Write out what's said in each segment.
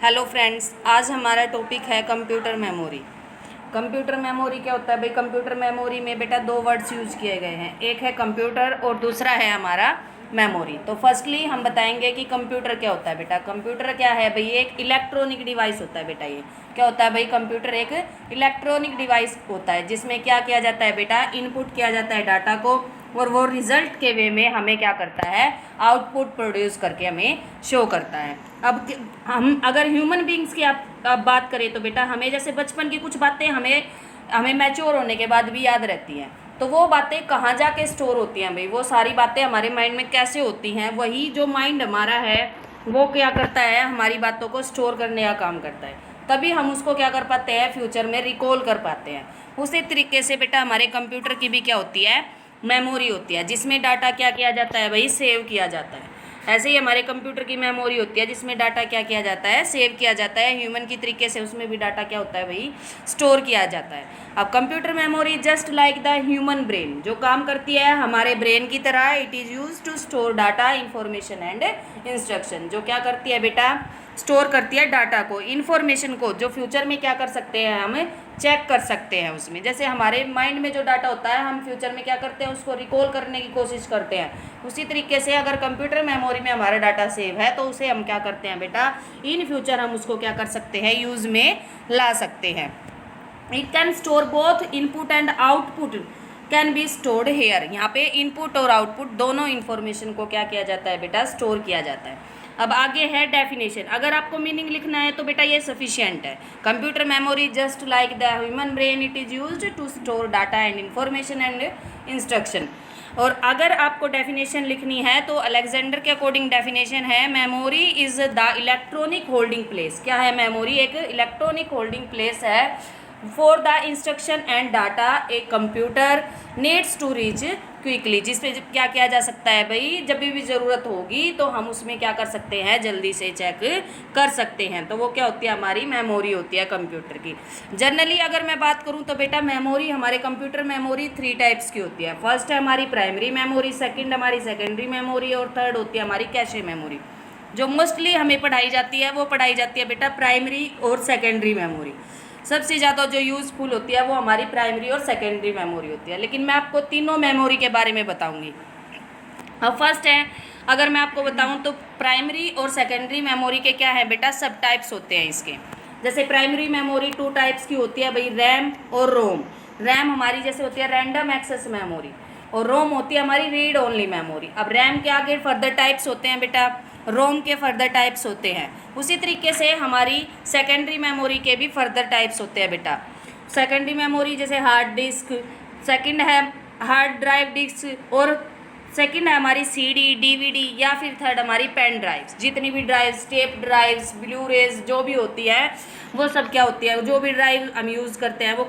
Hello friends, आज हमारा topic है कंप्यूटर मेमोरी। कंप्यूटर मेमोरी क्या होता है भाई? कंप्यूटर मेमोरी में बेटा दो वर्ड्स यूज किए गए हैं, एक है कंप्यूटर और दूसरा है हमारा मेमोरी। तो फर्स्टली हम बताएंगे कि कंप्यूटर क्या होता है बेटा। कंप्यूटर क्या है भाई? एक इलेक्ट्रॉनिक डिवाइस होता है बेटा। ये क्या होता है भाई? कंप्यूटर एक इलेक्ट्रॉनिक डिवाइस होता है जिसमें क्या किया जाता है बेटा? इनपुट किया जाता है डाटा को, और वो रिजल्ट के वे में हमें क्या करता है? आउटपुट प्रोड्यूस करके हमें शो करता है। अब हम अगर ह्यूमन बींग्स की आप बात करें तो बेटा हमें जैसे बचपन की कुछ बातें हमें मैच्योर होने के बाद भी याद रहती हैं, तो वो बातें कहाँ जाके स्टोर होती हैं भाई? वो सारी बातें हमारे माइंड में कैसे होती हैं? वही जो माइंड हमारा है वो क्या करता है? हमारी बातों को स्टोर करने का काम करता है, तभी हम उसको क्या कर पाते हैं? फ्यूचर में रिकॉल कर पाते हैं। उसी तरीके से बेटा हमारे कंप्यूटर की भी क्या होती है? मेमोरी होती है, जिसमें डाटा क्या किया जाता है भाई? सेव किया जाता है। ऐसे ही हमारे कंप्यूटर की मेमोरी होती है जिसमें डाटा क्या किया जाता है? सेव किया जाता है। ह्यूमन की तरीके से उसमें भी डाटा क्या होता है भाई? स्टोर किया जाता है। अब computer memory just like the human brain, जो काम करती है हमारे ब्रेन की तरह, it is use to store data, information and instruction. जो क्या करती है बेटा? स्टोर करती है डाटा को, इन्फॉर्मेशन को, जो फ्यूचर में क्या कर सकते हैं? हम चेक कर सकते हैं उसमें। जैसे हमारे माइंड में जो डाटा होता है हम फ्यूचर में क्या करते हैं? उसको रिकॉल करने की कोशिश करते हैं। उसी तरीके से अगर कंप्यूटर मेमोरी में हमारा डाटा सेव है तो उसे हम क्या करते हैं बेटा? इन फ्यूचर हम उसको क्या कर सकते हैं? यूज़ में ला सकते हैं। It can store both input and output can be stored here. यहाँ पे इनपुट और आउटपुट दोनों इन्फॉर्मेशन को क्या किया जाता है बेटा? स्टोर किया जाता है। अब आगे है डेफिनेशन। अगर आपको मीनिंग लिखना है तो बेटा ये सफिशिएंट है। Computer memory just like the human brain, it is used to store data and information and instruction. और अगर आपको डेफिनेशन लिखनी है तो अलेक्जेंडर के अकॉर्डिंग डेफिनेशन है, memory is the electronic holding place. क्या है मेमोरी? एक इलेक्ट्रॉनिक होल्डिंग प्लेस है for the instruction and data a computer needs to reach quickly. जिस पे क्या किया जा सकता है भाई? जब भी ज़रूरत होगी तो हम उसमें क्या कर सकते हैं? जल्दी से चेक कर सकते हैं। तो वो क्या होती है? हमारी मेमोरी होती है कंप्यूटर की। जनरली अगर मैं बात करूं तो बेटा मेमोरी, हमारे कंप्यूटर मेमोरी 3 टाइप्स की होती है। फर्स्ट है हमारी प्राइमरी मेमोरी, सेकंड हमारी सेकेंडरी मेमोरी, और थर्ड होती है हमारी कैशे मेमोरी। जो मोस्टली हमें पढ़ाई जाती है वो पढ़ाई जाती है बेटा प्राइमरी और सेकेंडरी मेमोरी। सबसे ज़्यादा जो यूज़फुल होती है वो हमारी प्राइमरी और सेकेंडरी मेमोरी होती है। लेकिन मैं आपको तीनों मेमोरी के बारे में बताऊंगी। अब फर्स्ट है, अगर मैं आपको बताऊं तो प्राइमरी और सेकेंडरी मेमोरी के क्या है बेटा? सब टाइप्स होते हैं इसके। जैसे प्राइमरी मेमोरी 2 टाइप्स की होती है भाई, रैम और रोम। रैम हमारी जैसे होती है रैंडम एक्सेस मेमोरी, और रोम होती है हमारी रीड ओनली मेमोरी। अब रैम के आगे फर्दर टाइप्स होते हैं बेटा, रोम के फर्दर टाइप्स होते हैं। उसी तरीके से हमारी सेकेंडरी मेमोरी के भी फर्दर टाइप्स होते हैं बेटा। सेकेंडरी मेमोरी जैसे हार्ड डिस्क, सेकंड है हार्ड ड्राइव डिस्क, और सेकंड है हमारी सीडी, डीवीडी, या फिर थर्ड हमारी पेन ड्राइव्स। जितनी भी drives, tape drives, Blu-rays जो भी होती है वो सब क्या होती है? जो भी ड्राइव हम यूज़ करते हैं वो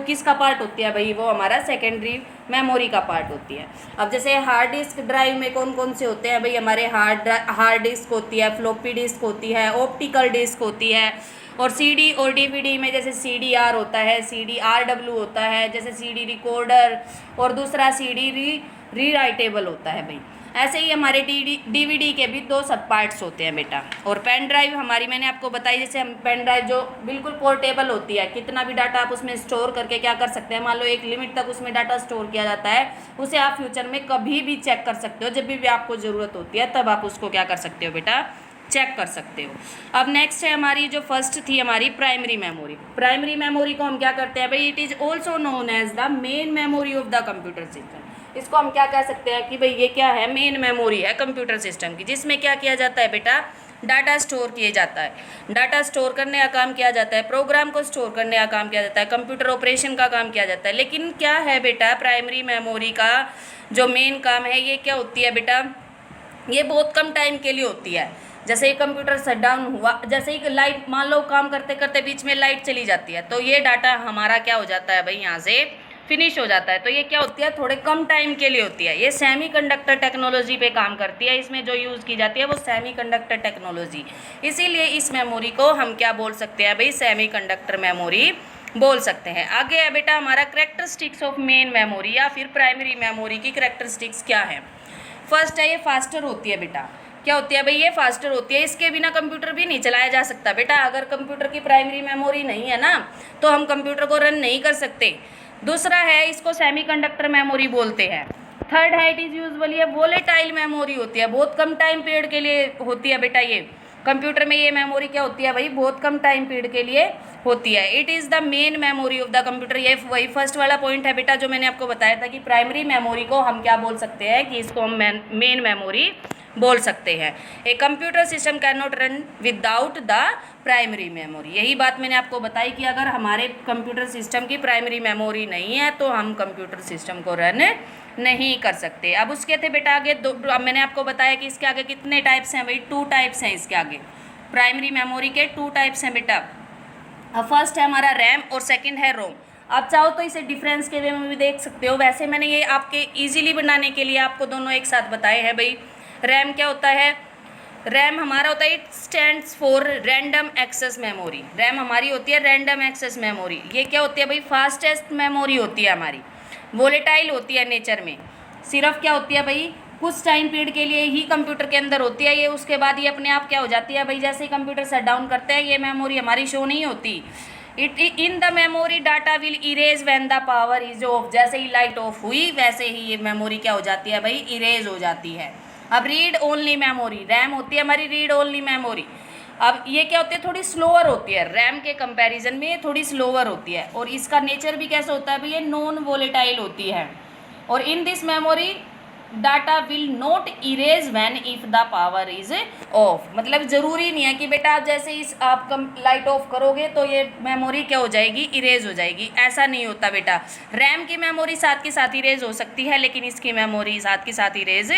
किसका पार्ट होती है भाई? वो हमारा सेकेंडरी मेमोरी का पार्ट होती है। अब जैसे हार्ड डिस्क ड्राइव में कौन कौन से होते हैं भाई? हमारे हार्ड डिस्क होती है, फ्लॉपी डिस्क होती है, ऑप्टिकल डिस्क होती है। और सीडी और डीवीडी में जैसे सीडीआर होता है, सीडीआरडब्ल्यू होता है, जैसे सीडी रिकॉर्डर, और दूसरा सीडी रीराइटेबल होता है भाई। ऐसे ही हमारे डीवीडी के भी 2 सब पार्ट्स होते हैं बेटा। और पेन ड्राइव हमारी मैंने आपको बताई, जैसे हम पेन ड्राइव जो बिल्कुल पोर्टेबल होती है, कितना भी डाटा आप उसमें स्टोर करके क्या कर सकते हैं? मान लो एक लिमिट तक उसमें डाटा स्टोर किया जाता है, उसे आप फ्यूचर में कभी भी चेक कर सकते हो। जब भी आपको ज़रूरत होती है तब आप उसको क्या कर सकते हो बेटा? चेक कर सकते हो। अब नेक्स्ट है हमारी जो फर्स्ट थी हमारी प्राइमरी मेमोरी। प्राइमरी मेमोरी को हम क्या करते हैं भाई? It is also known as the main memory of the computer system. इसको हम क्या कह सकते हैं कि भाई ये क्या है? मेन मेमोरी है कंप्यूटर सिस्टम की, जिसमें क्या किया जाता है बेटा? डाटा स्टोर किया जाता है। डाटा स्टोर करने का काम किया जाता है, प्रोग्राम को स्टोर करने का काम किया जाता है, कंप्यूटर ऑपरेशन का काम किया जाता है। लेकिन क्या है बेटा? प्राइमरी मेमोरी का जो मेन काम है ये क्या होती है बेटा? ये बहुत कम टाइम के लिए होती है। जैसे ही कंप्यूटर शट डाउन हुआ, जैसे ही लाइट, मान लो काम करते करते बीच में लाइट चली जाती है, तो ये डाटा हमारा क्या हो जाता है भाई? यहाँ से फिनिश हो जाता है। तो ये क्या होती है? थोड़े कम टाइम के लिए होती है। ये सेमीकंडक्टर टेक्नोलॉजी पे काम करती है। इसमें जो यूज़ की जाती है वो सेमीकंडक्टर टेक्नोलॉजी, इसीलिए इस मेमोरी को हम क्या बोल सकते हैं भाई? सेमीकंडक्टर मेमोरी बोल सकते हैं। आगे है बेटा हमारा करेक्टरिस्टिक्स ऑफ मेन मेमोरी या फिर प्राइमरी मेमोरी की करेक्टरिस्टिक्स क्या है? फर्स्ट है ये फास्टर होती है बेटा। क्या होती है भाई, ये फास्टर होती है। इसके बिना कंप्यूटर भी नहीं चलाया जा सकता बेटा। अगर कंप्यूटर की प्राइमरी मेमोरी नहीं है ना तो हम कंप्यूटर को रन नहीं कर सकते। दूसरा है, इसको सेमीकंडक्टर मेमोरी बोलते हैं। थर्ड है, इट इज़ यूजुअली है वोलेटाइल मेमोरी होती है, बहुत कम टाइम पीरियड के लिए होती है बेटा। ये कंप्यूटर में ये मेमोरी क्या होती है भाई, बहुत कम टाइम पीरियड के लिए होती है। It is the main memory of the computer. ये वही फर्स्ट वाला पॉइंट है बेटा जो मैंने आपको बताया था कि प्राइमरी मेमोरी को हम क्या बोल सकते हैं, कि इसको हम मेन मेमोरी बोल सकते हैं। A computer system can not run without the primary memory. यही बात मैंने आपको बताई कि अगर हमारे कंप्यूटर सिस्टम की प्राइमरी मेमोरी नहीं है तो हम कंप्यूटर सिस्टम को रन नहीं कर सकते। अब उसके थे बेटा आगे अब मैंने आपको बताया कि इसके आगे कितने टाइप्स हैं भाई, 2 टाइप्स हैं इसके आगे। प्राइमरी मेमोरी के 2 टाइप्स हैं बेटा। अब फर्स्ट है हमारा रैम और सेकंड है रोम। आप चाहो तो इसे डिफरेंस के वे में भी देख सकते हो, वैसे मैंने ये आपके इजीली बनाने के लिए आपको दोनों एक साथ बताए हैं भाई। रैम क्या होता है, रैम हमारा होता है, it stands for random access memory. RAM हमारी होती है रैंडम एक्सेस मेमोरी। ये क्या होती है भाई, फास्टेस्ट मेमोरी होती है हमारी, वोलेटाइल होती है नेचर में। सिर्फ क्या होती है भाई, कुछ टाइम पीरियड के लिए ही कंप्यूटर के अंदर होती है ये, उसके बाद ये अपने आप क्या हो जाती है भाई, जैसे ही कंप्यूटर शट डाउन करते हैं ये मेमोरी हमारी शो नहीं होती। It in the memory data will erase when the power is of. जैसे ही लाइट ऑफ हुई वैसे ही ये मेमोरी क्या हो जाती है भाई, इरेज हो जाती है। अब रीड ओनली मेमोरी, रैम होती है हमारी रीड ओनली मेमोरी। अब ये क्या होती है, थोड़ी स्लोअर होती है, रैम के कंपैरिजन में ये थोड़ी स्लोअर होती है। और इसका नेचर भी कैसा होता है भाई, ये नॉन वोलेटाइल होती है। और in this memory data will not erase when if the power is of. मतलब ज़रूरी नहीं है कि बेटा आप जैसे इस आप लाइट ऑफ करोगे तो ये मेमोरी क्या हो जाएगी, इरेज हो जाएगी, ऐसा नहीं होता बेटा। रैम की मेमोरी साथ के साथ इरेज हो सकती है लेकिन इसकी मेमोरी साथ के साथ इरेज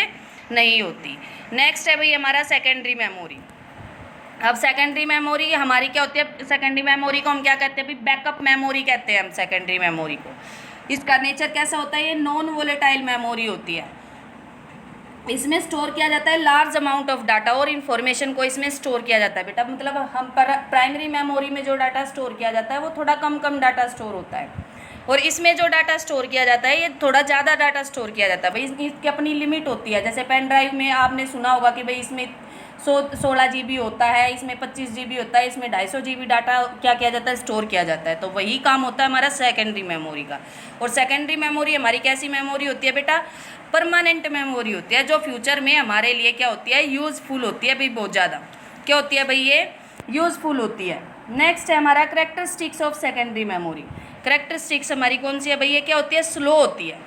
नहीं होती। नेक्स्ट है भाई हमारा सेकेंडरी मेमोरी। अब सेकेंडरी मेमोरी हमारी क्या होती है, सेकेंडरी मेमोरी को हम क्या कहते हैं भाई, बैकअप मेमोरी कहते हैं हम सेकेंडरी मेमोरी को। इसका नेचर कैसा होता है, ये नॉन वोलेटाइल मेमोरी होती है। इसमें स्टोर किया जाता है लार्ज अमाउंट ऑफ डाटा और इन्फॉर्मेशन को इसमें स्टोर किया जाता है बेटा। मतलब हम प्राइमरी मेमोरी में जो डाटा स्टोर किया जाता है वो थोड़ा कम डाटा स्टोर होता है, और इसमें जो डाटा स्टोर किया जाता है ये थोड़ा ज़्यादा डाटा स्टोर किया जाता है भाई। इसकी अपनी लिमिट होती है। जैसे पेन ड्राइव में आपने सुना होगा कि भाई इसमें 16 GB होता है, इसमें 25 GB होता है, इसमें 250 GB डाटा क्या किया जाता है, स्टोर किया जाता है। तो वही काम होता है हमारा सेकेंडरी मेमोरी का। और सेकेंडरी मेमोरी हमारी कैसी मेमोरी होती है बेटा, परमानेंट मेमोरी होती है, जो फ्यूचर में हमारे लिए क्या होती है, यूज़फुल होती है भाई, बहुत ज़्यादा क्या होती है भाई, ये यूज़फुल होती है। नेक्स्ट है हमारा characteristics of secondary memory. Characteristics हमारी कौन सी है भाई, ये क्या होती है, स्लो होती है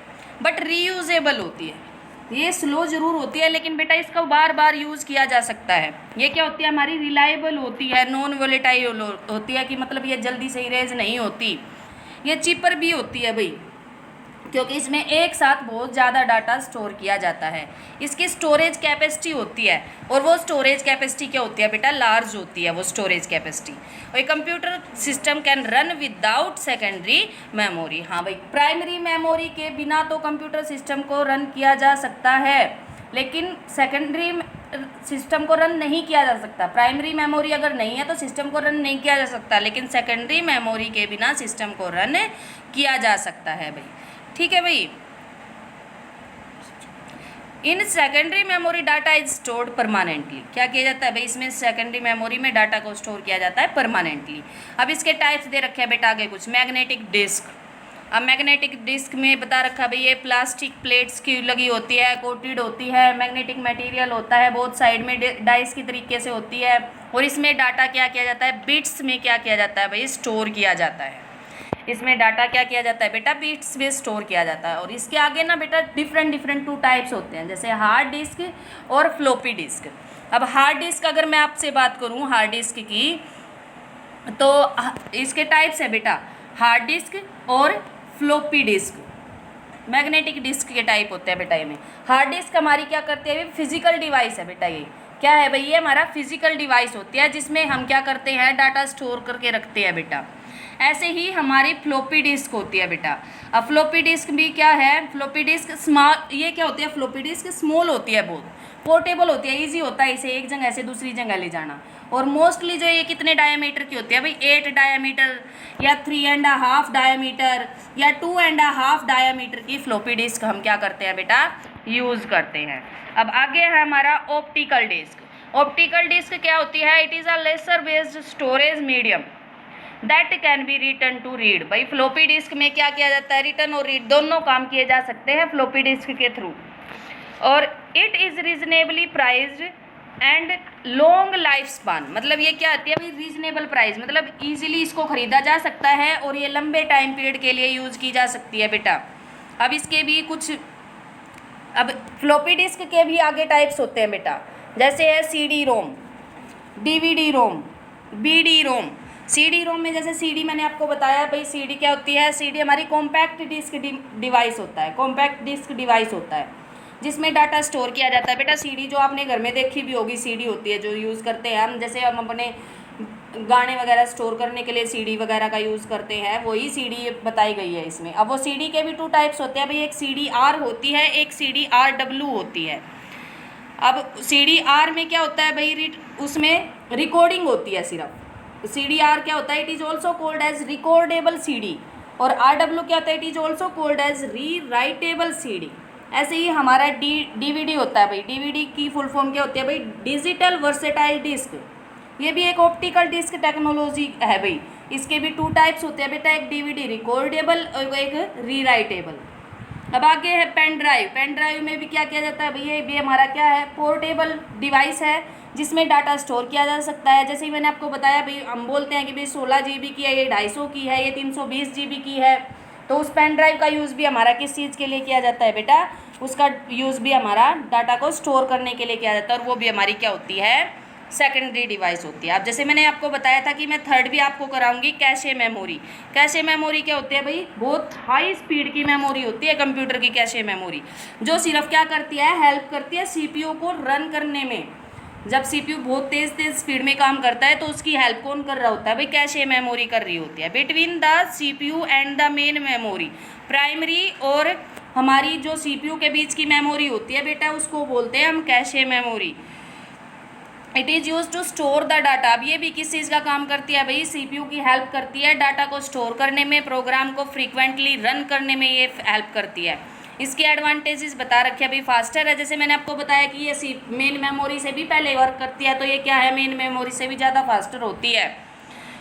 बट रीयूजेबल होती है। ये स्लो ज़रूर होती है लेकिन बेटा इसका बार बार यूज़ किया जा सकता है। ये क्या होती है हमारी, रिलायबल होती है, नॉन वोलेटाइल होती है, कि मतलब ये जल्दी से इरेज नहीं होती। ये चीपर भी होती है भाई, क्योंकि इसमें एक साथ बहुत ज़्यादा डाटा स्टोर किया जाता है। इसकी स्टोरेज कैपेसिटी होती है, और वो स्टोरेज कैपेसिटी क्या होती है बेटा, लार्ज होती है वो स्टोरेज कैपेसिटी। और computer system can run without secondary memory. हाँ भाई, प्राइमरी मेमोरी के बिना तो कंप्यूटर सिस्टम को रन किया जा सकता है, लेकिन सेकेंडरी सिस्टम को रन नहीं किया जा सकता। प्राइमरी मेमोरी अगर नहीं है तो सिस्टम को रन नहीं किया जा सकता, लेकिन सेकेंडरी मेमोरी के बिना सिस्टम को रन किया जा सकता है भाई। ठीक है भाई। In secondary memory data is stored permanently. क्या किया जाता है भाई, इसमें सेकेंडरी मेमोरी में डाटा को स्टोर किया जाता है परमानेंटली। अब इसके टाइप्स दे रखे हैं बेटा आगे कुछ। Magnetic disk. अब मैग्नेटिक डिस्क में बता रखा है भाई, ये प्लास्टिक प्लेट्स की लगी होती है, कोटेड होती है, मैग्नेटिक मटेरियल होता है, बहुत साइड में डाइस की तरीके से होती है, और इसमें डाटा क्या किया जाता है, बिट्स में क्या किया जाता है भाई, स्टोर किया जाता है। इसमें डाटा क्या किया जाता है बेटा, बिट्स में स्टोर किया जाता है। और इसके आगे ना बेटा डिफरेंट 2 टाइप्स होते हैं, जैसे हार्ड डिस्क और फ्लॉपी डिस्क। अब हार्ड डिस्क अगर मैं आपसे बात करूं हार्ड डिस्क की, तो इसके टाइप्स है बेटा, हार्ड डिस्क और फ्लॉपी डिस्क। मैग्नेटिक डिस्क के टाइप होते हैं बेटा ये में। हार्ड डिस्क हमारी क्या करते हैं, फिजिकल डिवाइस है बेटा। ये क्या है भाई, ये हमारा फिजिकल डिवाइस होती है जिसमें हम क्या करते हैं, डाटा स्टोर करके रखते हैं बेटा। ऐसे ही हमारी फ्लॉपी डिस्क होती है बेटा। अब फ्लॉपी डिस्क भी क्या है, फ्लॉपी डिस्क स्मॉल, ये क्या होती है, फ्लॉपी डिस्क स्मॉल होती है, बहुत पोर्टेबल होती है, इजी होता है इसे एक जगह से दूसरी जगह ले जाना। और मोस्टली जो ये कितने डायमीटर की होती है भाई, 8 डायमीटर या 3.5 डायमीटर या 2.5 डायमीटर की फ्लॉपी डिस्क हम क्या करते हैं बेटा, यूज़ करते हैं। अब आगे है हमारा ऑप्टिकल डिस्क। ऑप्टिकल डिस्क क्या होती है? It is a laser based storage medium that can be written to read. भाई फ्लॉपी डिस्क में क्या किया जाता है? रिटर्न और रीड दोनों काम किए जा सकते हैं फ्लॉपी डिस्क के थ्रू। और it is reasonably prized and long life span, मतलब ये क्या आती है भाई? रीजनेबल प्राइस, मतलब इजीली इसको ख़रीदा जा सकता है और ये लंबे टाइम पीरियड के लिए यूज़ की जा सकती है बेटा। अब इसके भी कुछ, अब फ्लॉपी डिस्क के भी आगे टाइप्स होते हैं बेटा, जैसे है CD रोम, DVD रोम, BD रोम। CD रोम में जैसे CD मैंने आपको बताया भाई, CD क्या होती है? CD हमारी कॉम्पैक्ट डिस्क डिवाइस होता है, कॉम्पैक्ट डिस्क डिवाइस होता है जिसमें डाटा स्टोर किया जाता है बेटा। CD जो आपने घर में देखी भी होगी, CD होती है जो यूज़ करते हैं हम, जैसे हम अपने गाने वगैरह स्टोर करने के लिए CD वगैरह का यूज़ करते हैं, वही CD बताई गई है इसमें। अब वो CD के भी 2 टाइप्स होते हैं भाई, एक CDR होती है, एक CDRW होती है। अब CDR में क्या होता है भाई? उसमें रिकॉर्डिंग होती है सिर्फ। CDR क्या होता है? It is also called as recordable CD। और RW क्या होता है? It is also called as rewritable CD। ऐसे ही हमारा DVD होता है भाई। DVD की फुल फॉर्म क्या होती है भाई? Digital versatile disc. ये भी एक ऑप्टिकल डिस्क टेक्नोलॉजी है भाई। इसके भी 2 टाइप्स होते हैं बेटा, एक DVD रिकॉर्डेबल और एक री राइटेबल। अब आगे है पेन ड्राइव। पेन ड्राइव में भी क्या किया जाता है भाई? ये भी हमारा क्या है? पोर्टेबल डिवाइस है जिसमें डाटा स्टोर किया जा सकता है। जैसे ही मैंने आपको बताया भाई, हम बोलते हैं कि भाई 16 GB की है, ये 250 की है, ये 320 GB की है, तो उस पेन ड्राइव का यूज़ भी हमारा किस चीज़ के लिए किया जाता है बेटा? उसका यूज़ भी हमारा डाटा को स्टोर करने के लिए किया जाता है, और वो भी हमारी क्या होती है? सेकेंडरी डिवाइस होती है। अब जैसे मैंने आपको बताया था कि मैं थर्ड भी आपको कराऊंगी, कैशे मेमोरी। कैशे मेमोरी क्या होती है भाई? बहुत हाई स्पीड की मेमोरी होती है कंप्यूटर की कैशे मेमोरी, जो सिर्फ क्या करती है? हेल्प करती है CPU को रन करने में। जब CPU बहुत तेज़ स्पीड में काम करता है तो उसकी हेल्प कौन कर रहा होता है भाई? कैशे मेमोरी कर रही होती है। Between the CPU and the main memory, primary और हमारी जो CPU के बीच की मेमोरी होती है बेटा, उसको बोलते हैं हम cache memory. It is use to store the data. अब ये भी किस चीज़ का काम करती है भाई? CPU की हेल्प करती है डाटा को स्टोर करने में, प्रोग्राम को फ्रीक्वेंटली रन करने में ये हेल्प करती है। इसके एडवांटेजेस बता रखे हैं भाई, फास्टर है, जैसे मैंने आपको बताया कि ये मेन मेमोरी से भी पहले वर्क करती है, तो ये क्या है? मेन मेमोरी से भी ज़्यादा फास्टर होती है।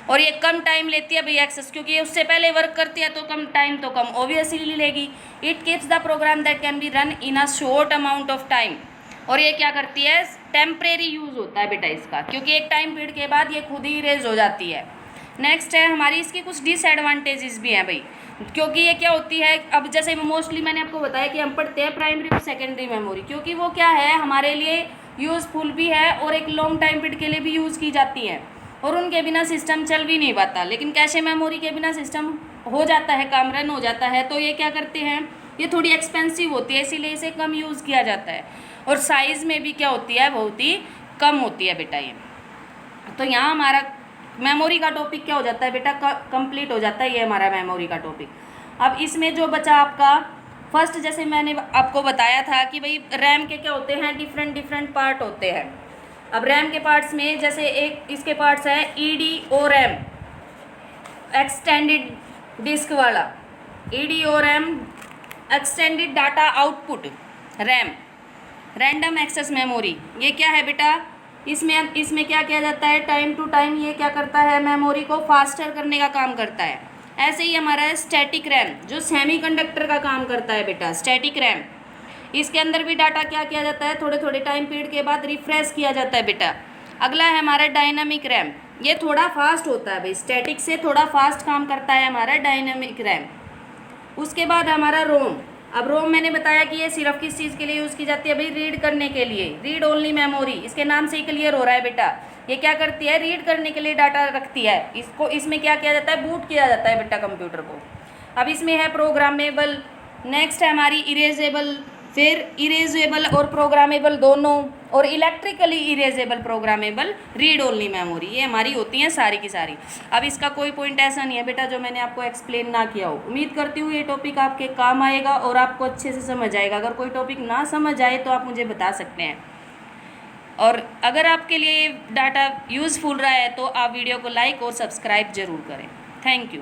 और ये कम टाइम लेती है भाई एक्सेस, क्योंकि ये उससे पहले वर्क करती है तो कम टाइम तो कम ऑब्वियसली लेगी। It keeps the program that can be run in a short amount of time. और ये क्या करती है? टेम्परेरी यूज़ होता है बेटा इसका, क्योंकि एक टाइम पीरियड के बाद ये खुद ही इरेज हो जाती है। नेक्स्ट है हमारी, इसकी कुछ डिसएडवांटेजेस भी हैं भाई, क्योंकि ये क्या होती है? अब जैसे मोस्टली मैंने आपको बताया कि हम पढ़ते हैं प्राइमरी और सेकेंडरी मेमोरी, क्योंकि वो क्या है? हमारे लिए यूज़फुल भी है और एक लॉन्ग टाइम पीरियड के लिए भी यूज़ की जाती है, और उनके बिना सिस्टम चल भी नहीं पाता। लेकिन कैशे मेमोरी के बिना सिस्टम हो जाता है, काम रन हो जाता है। तो ये क्या करते हैं? ये थोड़ी एक्सपेंसिव होती है, इसीलिए इसे कम यूज़ किया जाता है। और साइज़ में भी क्या होती है? बहुत ही कम होती है बेटा ये। तो यहाँ हमारा मेमोरी का टॉपिक क्या हो जाता है बेटा? कंप्लीट हो जाता है ये हमारा मेमोरी का टॉपिक। अब इसमें जो बचा आपका फर्स्ट, जैसे मैंने आपको बताया था कि भाई रैम के क्या होते हैं? डिफरेंट पार्ट होते हैं। अब रैम के पार्ट्स में जैसे एक इसके पार्ट्स है EDORAM, एक्सटेंडेड डिस्क वाला EDORAM, extended data output RAM, random access memory. ये क्या है बेटा? इसमें क्या किया जाता है? टाइम टू टाइम ये क्या करता है? मेमोरी को फास्टर करने का काम करता है। ऐसे ही हमारा है स्टैटिक रैम, जो सेमीकंडक्टर का काम करता है बेटा, स्टैटिक रैम। इसके अंदर भी डाटा क्या किया जाता है? थोड़े थोड़े टाइम पीरियड के बाद रिफ्रेश किया जाता है बेटा। अगला है हमारा डायनामिक रैम, ये थोड़ा फास्ट होता है भाई, स्टैटिक से थोड़ा फास्ट काम करता है हमारा डायनामिक रैम। उसके बाद हमारा रोम। अब रोम मैंने बताया कि ये सिर्फ किस चीज़ के लिए यूज़ की जाती है भाई? रीड करने के लिए, रीड ओनली मेमोरी। इसके नाम से ही क्लियर हो रहा है बेटा, ये क्या करती है? रीड करने के लिए डाटा रखती है। इसमें क्या किया जाता है? बूट किया जाता है बेटा कंप्यूटर को। अब इसमें है प्रोग्रामेबल, नेक्स्ट है हमारी इरेजेबल, फिर इरेजेबल और प्रोग्रामेबल दोनों, और electrically erasable programmable read only memory, ये हमारी होती हैं सारी की सारी। अब इसका कोई पॉइंट ऐसा नहीं है बेटा जो मैंने आपको एक्सप्लेन ना किया हो। उम्मीद करती हूँ ये टॉपिक आपके काम आएगा और आपको अच्छे से समझ आएगा। अगर कोई टॉपिक ना समझ आए तो आप मुझे बता सकते हैं, और अगर आपके लिए डाटा यूज़फुल रहा है तो आप वीडियो को लाइक और सब्सक्राइब ज़रूर करें। Thank you.